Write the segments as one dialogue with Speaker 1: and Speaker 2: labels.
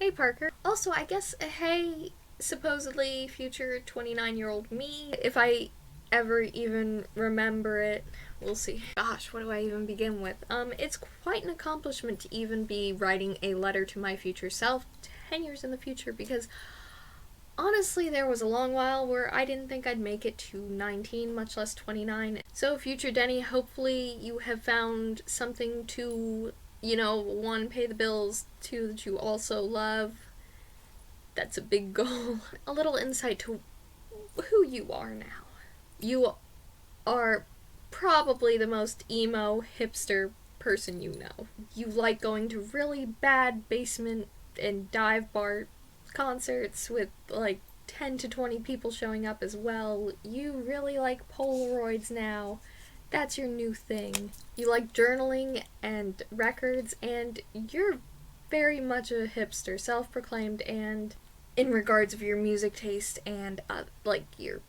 Speaker 1: Hey Parker. Also, I guess, hey, supposedly future 29-year-old me, if I ever even remember it, we'll see. Gosh, what do I even begin with? It's quite an accomplishment to even be writing a letter to my future self 10 years in the future, because honestly, there was a long while where I didn't think I'd make it to 19, much less 29. So, future Denny, hopefully you have found something to, one, pay the bills, two, that you also love. That's a big goal. A little insight to who you are now. You are probably the most emo, hipster person you know. You like going to really bad basement and dive bar concerts with like 10 to 20 people showing up as well. You really like Polaroids now. That's your new thing. You like journaling and records, and you're very much a hipster, self-proclaimed, and in regards of your music taste and like your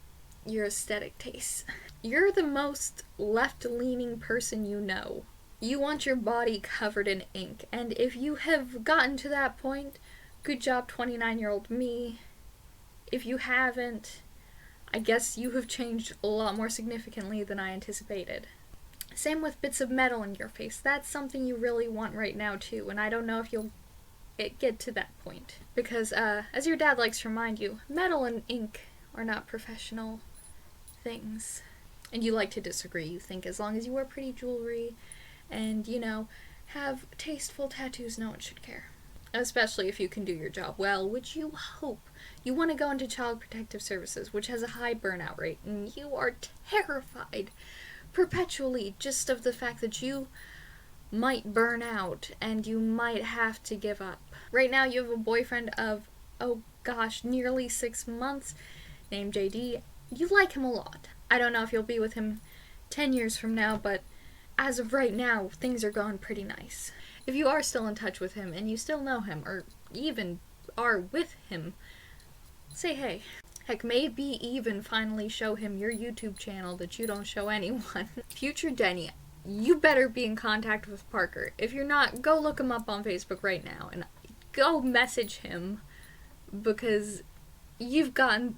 Speaker 1: aesthetic tastes. You're the most left-leaning person you know. You want your body covered in ink, and if you have gotten to that point, good job, 29-year-old me. If you haven't, I guess you have changed a lot more significantly than I anticipated. Same with bits of metal in your face. That's something you really want right now too, and I don't know if you'll get to that point. Because, as your dad likes to remind you, metal and ink are not professional things. And you like to disagree. You think as long as you wear pretty jewelry and, have tasteful tattoos, no one should care. Especially if you can do your job well, which you hope. You want to go into Child Protective Services, which has a high burnout rate, and you are terrified perpetually just of the fact that you might burn out and you might have to give up. Right now you have a boyfriend of, oh gosh, nearly 6 months, named JD. You like him a lot. I don't know if you'll be with him 10 years from now, but as of right now, things are going pretty nice. If you are still in touch with him and you still know him, or even are with him, say hey. Heck, maybe even finally show him your YouTube channel that you don't show anyone. Future Denny, you better be in contact with Parker. If you're not, go look him up on Facebook right now and go message him, because you've gone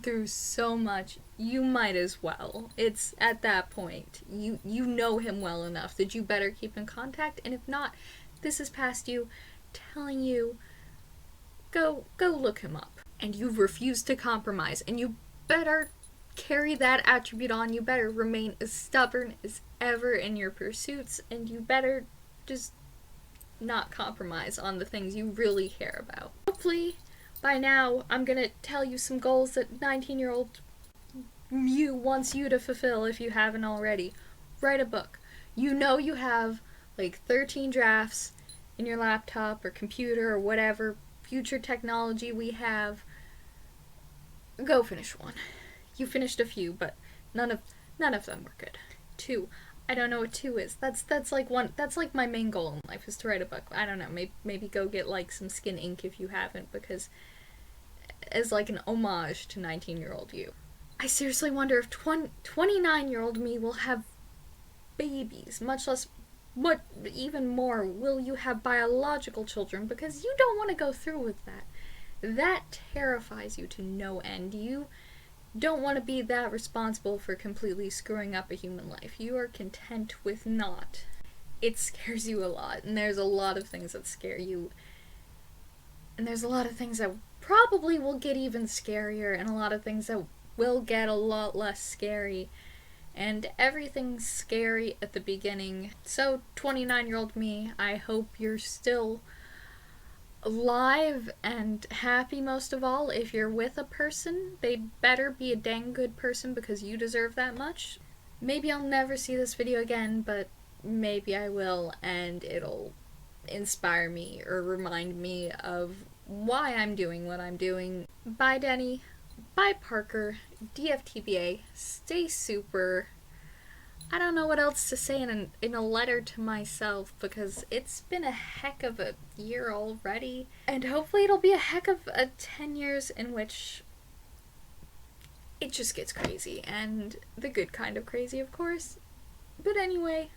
Speaker 1: through so much. You might as well. It's at that point. You know him well enough that you better keep in contact, and if not, this is past you telling you go look him up. And you refuse to compromise, and you better carry that attribute on. You better remain as stubborn as ever in your pursuits, and you better just not compromise on the things you really care about. Hopefully, by now, I'm gonna tell you some goals that 19-year-old you wants you to fulfill if you haven't already. Write a book. You know you have like 13 drafts in your laptop or computer or whatever future technology we have. Go finish one. You finished a few, but none of them were good. 2. I don't know what 2 is. That's like one. That's like my main goal in life, is to write a book. I don't know. Maybe go get like some skin ink if you haven't, because as like an homage to 19-year-old you. I seriously wonder if 29-year-old me will have babies, much less, what even more, will you have biological children, because you don't want to go through with that. That terrifies you to no end. You don't want to be that responsible for completely screwing up a human life. You are content with not. It scares you a lot, and there's a lot of things that scare you. And there's a lot of things that probably will get even scarier, and a lot of things that will get a lot less scary. And everything's scary at the beginning. So, 29-year-old me, I hope you're still alive and happy most of all. If you're with a person, they better be a dang good person, because you deserve that much. Maybe I'll never see this video again, but maybe I will, and it'll inspire me or remind me of why I'm doing what I'm doing. Bye, Denny. Bye, Parker. DFTBA. Stay super. I don't know what else to say in a letter to myself, because it's been a heck of a year already, and hopefully it'll be a heck of a 10 years in which it just gets crazy, and the good kind of crazy, of course. But anyway,